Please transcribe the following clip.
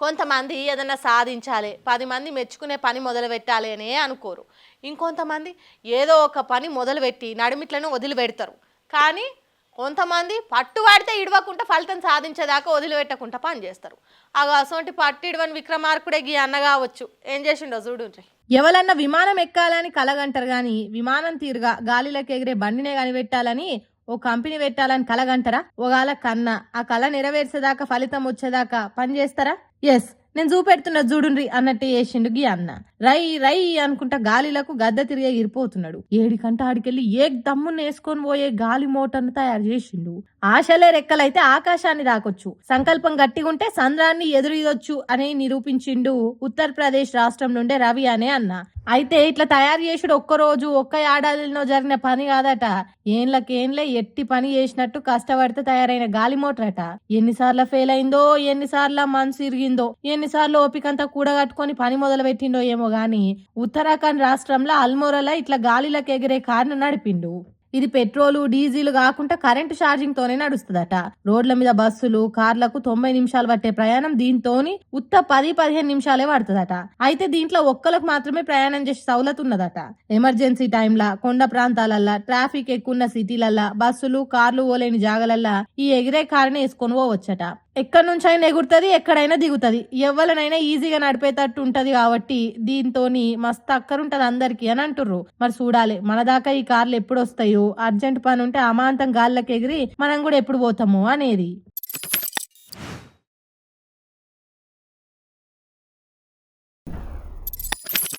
కొంతమంది ఏదైనా సాధించాలి, 10 మంది మెచ్చుకునే పని మొదలు పెట్టాలి అనే అనుకోరు. ఇంకొంతమంది ఏదో ఒక పని మొదలుపెట్టి నడిమిట్లను వదిలిపెడతారు. కానీ కొంతమంది పట్టుబడితే ఇడవకుండా ఫలితం సాధించేదాకా వదిలిపెట్టకుండా పని చేస్తారు. అసొంటి పట్టు ఇడవని విక్రమార్కుడే గీ అన్న కావచ్చు. ఏం చేసిండో చూడుండ్రి. ఎవరన్నా విమానం ఎక్కాలని కలగంటారు గాని విమానం తీరుగా గాలిలోకి ఎగిరే బండినే కనిపెట్టాలని ఓ కంపెనీ పెట్టాలని కలగంటారా? ఒకవేళ కన్నా ఆ కళ నెరవేర్చేదాకా ఫలితం వచ్చేదాకా పని చేస్తారా? ఎస్, నేను చూపెడుతున్నా చూడుండ్రి అన్నట్టు చేసిండు గీ అన్న. రై రై అనుకుంటా గాలిలకు గద్ద తిరిగే ఇరిపోతున్నాడు. ఏడికంట ఆడికెళ్ళి ఏ దమ్మును వేసుకొని పోయే గాలి మోటార్ను తయారు చేసిండు. ఆశలే రెక్కలైతే ఆకాశాన్ని దాకొచ్చు, సంకల్పం గట్టిగుంటే సంద్రాన్ని ఎదురీదొచ్చు అని నిరూపించిండు ఉత్తరప్రదేశ్ రాష్ట్రం నుండే రవి అనే అన్న. అయితే ఇట్లా తయారు చేసుడు ఒక్కరోజు ఒక్క ఏడాదిలో జరిగిన పని కాదట. ఏండ్లకేండ్లే ఎట్టి పని చేసినట్టు కష్టపడితే తయారైన గాలి మోటార్ అట. ఎన్నిసార్లు ఫెయిల్ అయిందో, ఎన్నిసార్లు మనసు ఇరిగిందో, ఎన్నిసార్లు ఓపికంతా కూడగట్టుకొని పని మొదలు పెట్టిండో ఏమో గాని ఉత్తరాఖండ్ రాష్ట్రంలో అల్మోరాలో ఇట్లా గాలిలకు ఎగిరే కారును నడిపిండు. ఇది పెట్రోలు డీజిల్ కాకుండా కరెంటు ఛార్జింగ్ తోనే నడుస్తుందట. రోడ్ల మీద బస్సులు కార్లకు 90 నిమిషాలు పట్టే ప్రయాణం దీంతోని 10-15 నిమిషాలే పడుతుందట. అయితే దీంట్లో ఒక్కలకు మాత్రమే ప్రయాణం చేసే సౌలత్ ఉన్నదట. ఎమర్జెన్సీ టైంలా కొండ ప్రాంతాలల్లా ట్రాఫిక్ ఎక్కువ సిటీలల్లా బస్సులు కార్లు పోలేని జాగలల్లా ఈ ఎగిరే కారుని వేసుకొని పోవచ్చట. ఎక్కడి నుంచి అయినా ఎగురుతుంది, ఎక్కడైనా దిగుతుంది, ఎవరినైనా ఈజీగా నడిపేటట్టు ఉంటది. కాబట్టి దీంతోని మస్తు అక్కరుంటది అందరికి అని అంటుర్రు. మరి చూడాలి మన దాకా ఈ కార్లు ఎప్పుడు వస్తాయో, అర్జెంట్ పని ఉంటే అమాంతం గాల్లోకి ఎగిరి మనం కూడా ఎప్పుడు పోతాము అనేది.